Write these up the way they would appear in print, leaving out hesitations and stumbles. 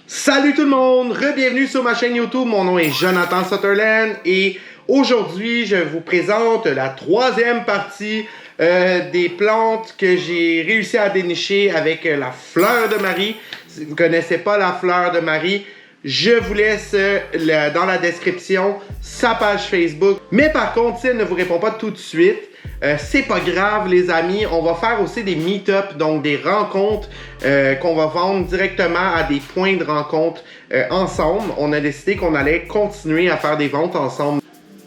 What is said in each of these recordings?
Salut tout le monde, re-bienvenue sur ma chaîne YouTube, mon nom est Jonathan Sutherland et aujourd'hui je vous présente la troisième partie des plantes que j'ai réussi à dénicher avec la fleur de Marie. Si vous ne connaissez pas la fleur de Marie, je vous laisse dans la description sa page Facebook. Mais par contre, si elle ne vous répond pas tout de suite, c'est pas grave les amis, on va faire aussi des meet-ups, donc des rencontres qu'on va vendre directement à des points de rencontre ensemble. On a décidé qu'on allait continuer à faire des ventes ensemble.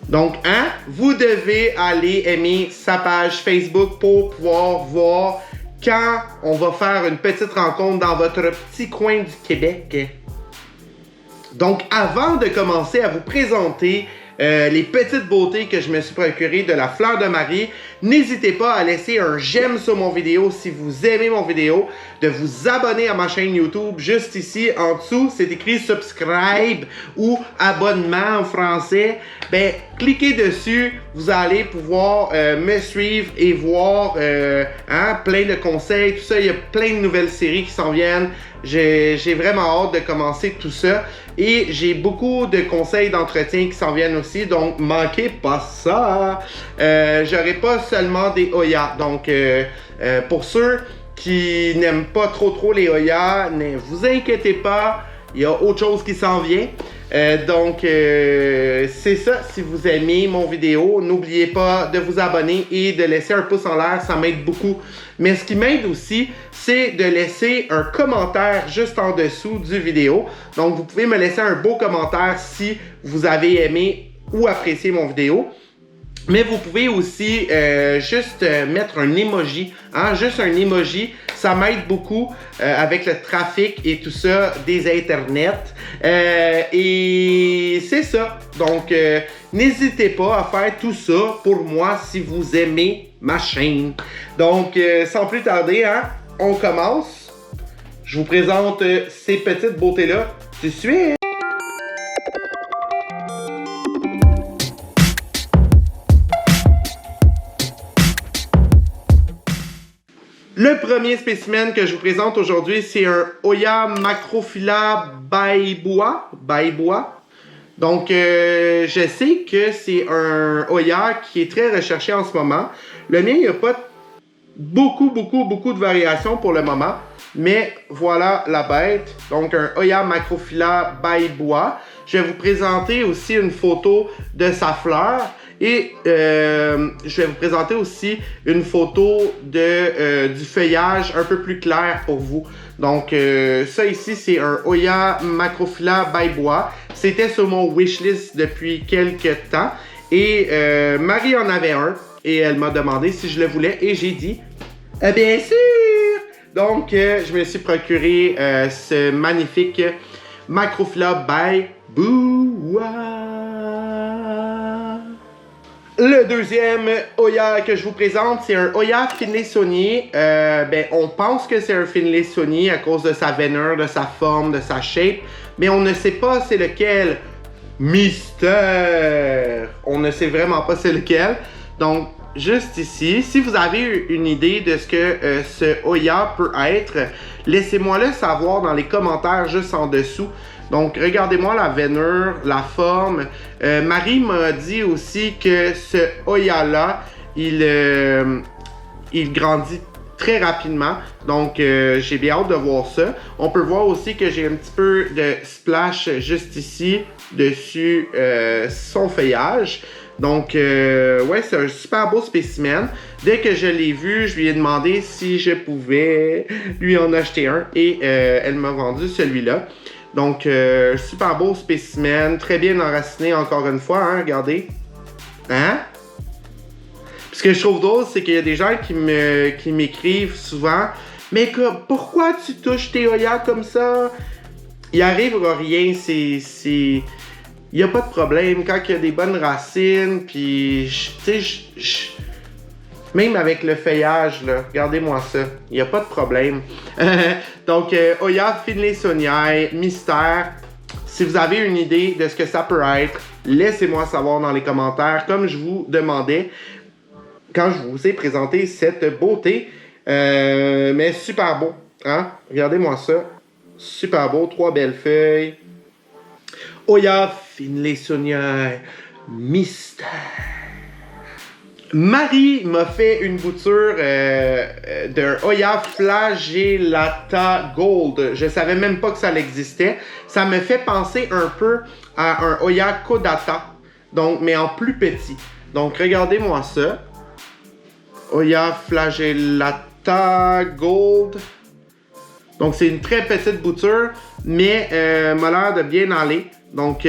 Donc, vous devez aller aimer sa page Facebook pour pouvoir voir quand on va faire une petite rencontre dans votre petit coin du Québec. Donc, avant de commencer à vous présenter les petites beautés que je me suis procurées de la fleur de Marie, n'hésitez pas à laisser un j'aime sur mon vidéo si vous aimez mon vidéo, de vous abonner à ma chaîne YouTube. Juste ici, en dessous, c'est écrit subscribe ou abonnement en français. Ben, cliquez dessus, vous allez pouvoir me suivre et voir plein de conseils, tout ça. Il y a plein de nouvelles séries qui s'en viennent. J'ai vraiment hâte de commencer tout ça. Et j'ai beaucoup de conseils d'entretien qui s'en viennent aussi, donc manquez pas ça. J'aurai pas seulement des Hoya. Donc, pour ceux qui n'aiment pas trop les Hoya, ne vous inquiétez pas, il y a autre chose qui s'en vient. C'est ça, si vous aimez mon vidéo, n'oubliez pas de vous abonner et de laisser un pouce en l'air, ça m'aide beaucoup. Mais ce qui m'aide aussi, c'est de laisser un commentaire juste en dessous du vidéo. Donc vous pouvez me laisser un beau commentaire si vous avez aimé ou apprécié mon vidéo. Mais vous pouvez aussi juste mettre un emoji, juste un emoji, ça m'aide beaucoup avec le trafic et tout ça des internets. Et c'est ça, donc n'hésitez pas à faire tout ça pour moi si vous aimez ma chaîne. Donc sans plus tarder, on commence. Je vous présente ces petites beautés-là tout de suite. Le premier spécimen que je vous présente aujourd'hui, c'est un Hoya Macrophylla baeboa. Donc, je sais que c'est un Hoya qui est très recherché en ce moment. Le mien, il n'y a pas beaucoup de variations pour le moment. Mais voilà la bête. Donc, un Hoya Macrophylla baeboa. Je vais vous présenter aussi une photo de sa fleur. Et je vais vous présenter aussi une photo du feuillage un peu plus clair pour vous. Donc ça ici, c'est un Hoya Macrophylla baeboa. C'était sur mon wishlist depuis quelques temps. Et Marie en avait un. Et elle m'a demandé si je le voulais. Et j'ai dit, bien sûr! Donc je me suis procuré ce magnifique Macrophylla baeboa. Le deuxième Hoya que je vous présente, c'est un Hoya finlaysonnier. On pense que c'est un finlaysonnier à cause de sa veinure, de sa forme, de sa shape, mais on ne sait pas c'est lequel. Mystère! On ne sait vraiment pas c'est lequel. Donc, juste ici, si vous avez une idée de ce que ce Hoya peut être, laissez-moi le savoir dans les commentaires juste en dessous. Donc, regardez-moi la veinure, la forme. Marie m'a dit aussi que ce Hoya-là, il grandit très rapidement. Donc, j'ai bien hâte de voir ça. On peut voir aussi que j'ai un petit peu de splash juste ici, dessus son feuillage. Donc, ouais, c'est un super beau spécimen. Dès que je l'ai vu, je lui ai demandé si je pouvais lui en acheter un. Et elle m'a vendu celui-là. Donc, super beau spécimen, très bien enraciné encore une fois, regardez. Ce que je trouve drôle, c'est qu'il y a des gens qui m'écrivent souvent, mais pourquoi tu touches tes Hoya comme ça? Il arrivera rien, il n'y a pas de problème. Quand il y a des bonnes racines, puis, tu sais, même avec le feuillage, là, regardez-moi ça, il n'y a pas de problème. Donc, Hoya finlaysonniae, mystère. Si vous avez une idée de ce que ça peut être, laissez-moi savoir dans les commentaires, comme je vous demandais quand je vous ai présenté cette beauté. Mais super beau, Regardez-moi ça. Super beau, 3 belles feuilles. Oya Finlaysonia Mystère. Marie m'a fait une bouture d'un Oya Flagellata Gold. Je savais même pas que ça existait. Ça me fait penser un peu à un Oya Kodata, donc, mais en plus petit. Donc, regardez-moi ça. Oya Flagellata Gold. Donc, c'est une très petite bouture, mais m'a l'air de bien aller. Donc,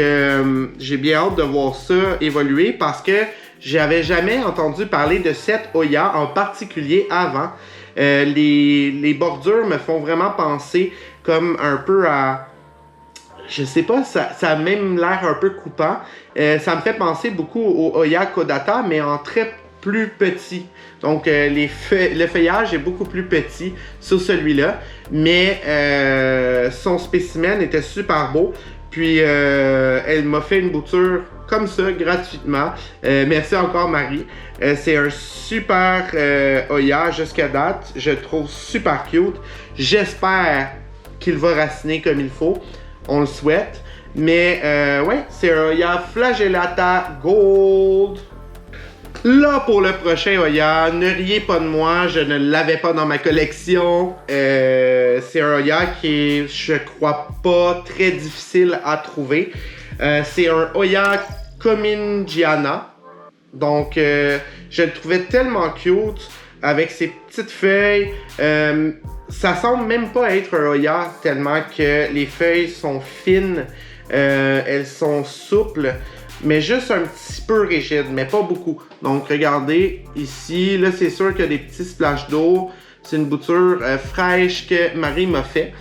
j'ai bien hâte de voir ça évoluer parce que j'avais jamais entendu parler de cette Oya en particulier avant. Les bordures me font vraiment penser comme un peu à... Je sais pas, ça a même l'air un peu coupant. Ça me fait penser beaucoup au Oya Kodata, mais en très plus petit. Donc, le feuillage est beaucoup plus petit sur celui-là. Mais son spécimen était super beau. Puis, elle m'a fait une bouture comme ça, gratuitement. Merci encore, Marie. C'est un super Oya jusqu'à date. Je le trouve super cute. J'espère qu'il va raciner comme il faut. On le souhaite. Mais, ouais, c'est un Oya Flagellata Gold. Là, pour le prochain Oya, ne riez pas de moi, je ne l'avais pas dans ma collection. C'est un Oya qui est, je crois pas, très difficile à trouver. C'est un Oya Comingiana. Donc, je le trouvais tellement cute avec ses petites feuilles. Ça semble même pas être un Oya tellement que les feuilles sont fines, elles sont souples. Mais juste un petit peu rigide, mais pas beaucoup. Donc, regardez ici. Là, c'est sûr qu'il y a des petits splashes d'eau. C'est une bouture fraîche que Marie m'a fait.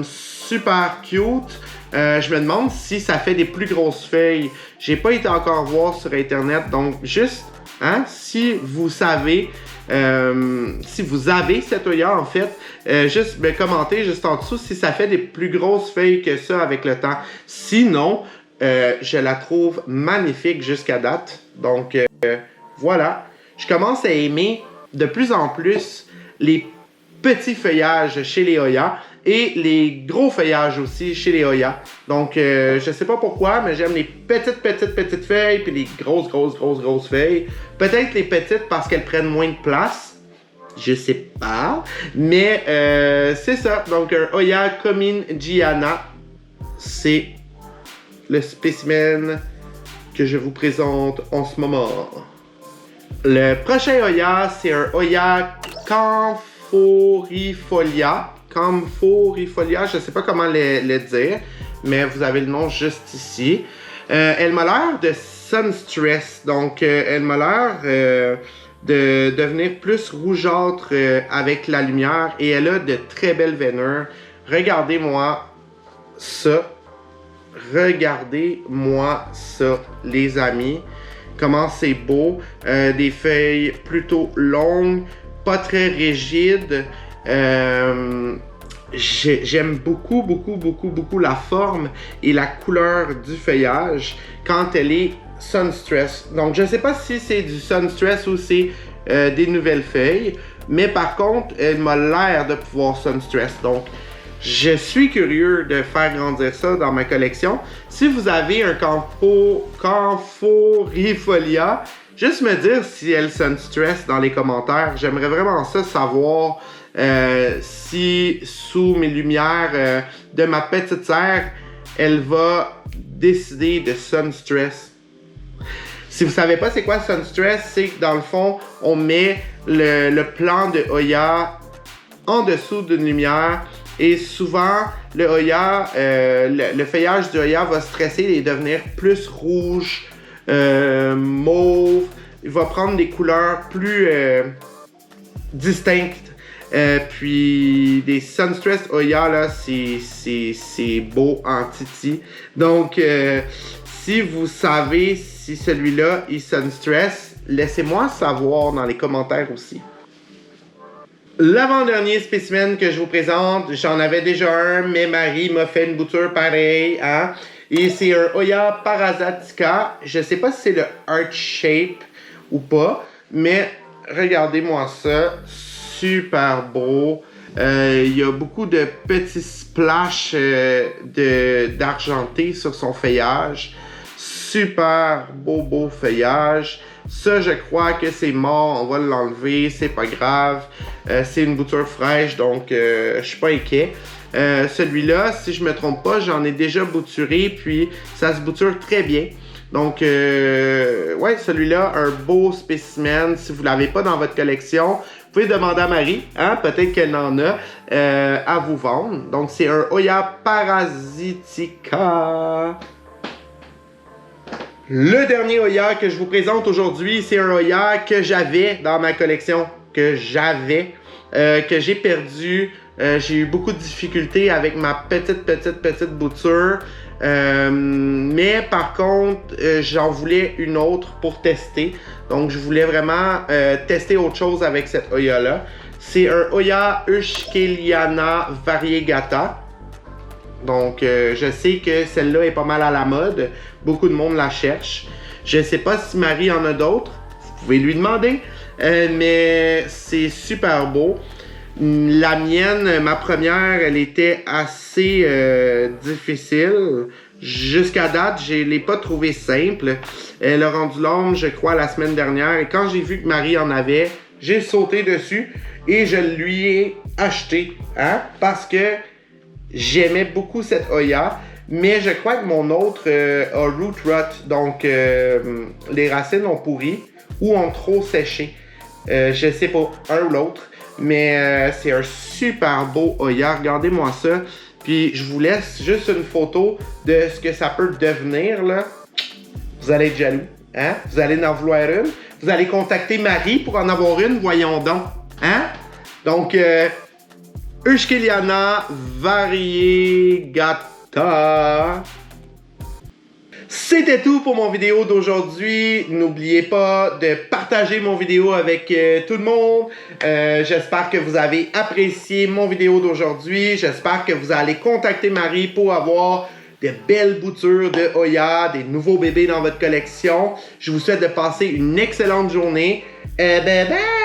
Super cute. Je me demande si ça fait des plus grosses feuilles. J'ai pas été encore voir sur Internet. Donc, juste, hein, si vous savez, si vous avez cette Oya, en fait, juste me commentez juste en dessous si ça fait des plus grosses feuilles que ça avec le temps. Sinon, je la trouve magnifique jusqu'à date. Donc, voilà. Je commence à aimer de plus en plus les petits feuillages chez les Oya et les gros feuillages aussi chez les Oya. Donc, je sais pas pourquoi, mais j'aime les petites feuilles puis les grosses feuilles. Peut-être les petites parce qu'elles prennent moins de place. Je sais pas. Mais, c'est ça. Donc, un Oya Comingiana, c'est le spécimen que je vous présente en ce moment. Le prochain Oya, c'est un Oya Camphorifolia. Camphorifolia, je ne sais pas comment le dire, mais vous avez le nom juste ici. Elle m'a l'air de Sunstress, donc elle m'a l'air de devenir plus rougeâtre avec la lumière et elle a de très belles veinures. Regardez-moi ça. Regardez-moi ça, les amis. Comment c'est beau. Des feuilles plutôt longues, pas très rigides. J'aime beaucoup la forme et la couleur du feuillage quand elle est Sunstress. Donc, je ne sais pas si c'est du Sunstress ou c'est des nouvelles feuilles. Mais par contre, elle m'a l'air de pouvoir Sunstress. Donc, je suis curieux de faire grandir ça dans ma collection. Si vous avez un Camphorifolia, juste me dire si elle Sunstress dans les commentaires. J'aimerais vraiment ça savoir si sous mes lumières de ma petite serre, elle va décider de Sunstress. Si vous savez pas c'est quoi Sunstress, c'est que dans le fond, on met le plan de Oya en dessous d'une lumière. Et souvent, le Oya, le feuillage du Oya va stresser et devenir plus rouge, mauve. Il va prendre des couleurs plus distinctes. Puis des Sunstress Oya, là, c'est beau en titi. Donc, si vous savez si celui-là est Sunstress, laissez-moi savoir dans les commentaires aussi. L'avant-dernier spécimen que je vous présente, j'en avais déjà un, mais Marie m'a fait une bouture pareille, hein? Et c'est un Oya Parazatica. Je sais pas si c'est le Heart Shape ou pas, mais regardez-moi ça. Super beau. Il y a beaucoup de petits splashes d'argenté sur son feuillage. Super beau feuillage. Ça, je crois que c'est mort. On va l'enlever. C'est pas grave. C'est une bouture fraîche, donc je suis pas inquiet. Celui-là, si je me trompe pas, j'en ai déjà bouturé, puis ça se bouture très bien. Donc, ouais, celui-là, un beau spécimen. Si vous l'avez pas dans votre collection, vous pouvez demander à Marie, hein, peut-être qu'elle en a, à vous vendre. Donc, c'est un Hoya Parasitica. Le dernier Hoya que je vous présente aujourd'hui, c'est un Hoya que j'avais dans ma collection, que j'ai perdu. J'ai eu beaucoup de difficultés avec ma petite bouture. Mais par contre, j'en voulais une autre pour tester. Donc, je voulais vraiment tester autre chose avec cette Hoya-là. C'est un Hoya Euskeliana Variegata. Donc, je sais que celle-là est pas mal à la mode. Beaucoup de monde la cherche. Je sais pas si Marie en a d'autres. Vous pouvez lui demander. Mais c'est super beau. La mienne, ma première, elle était assez difficile. Jusqu'à date, je ne l'ai pas trouvée simple. Elle a rendu l'homme, je crois, la semaine dernière. Et quand j'ai vu que Marie en avait, j'ai sauté dessus et je lui ai acheté. Hein? Parce que j'aimais beaucoup cette Hoya. Mais je crois que mon autre a root rot. Donc, les racines ont pourri ou ont trop séché. Je sais pas, un ou l'autre. Mais c'est un super beau Hoya. Regardez-moi ça. Puis je vous laisse juste une photo de ce que ça peut devenir, là. Vous allez être jaloux. Hein? Vous allez en vouloir une. Vous allez contacter Marie pour en avoir une. Voyons donc. Hein? Donc, Euskeliana Variegata. C'était tout pour mon vidéo d'aujourd'hui. N'oubliez pas de partager mon vidéo avec tout le monde. J'espère que vous avez apprécié mon vidéo d'aujourd'hui. J'espère que vous allez contacter Marie pour avoir de belles boutures de Hoya, des nouveaux bébés dans votre collection. Je vous souhaite de passer une excellente journée. Bye bye!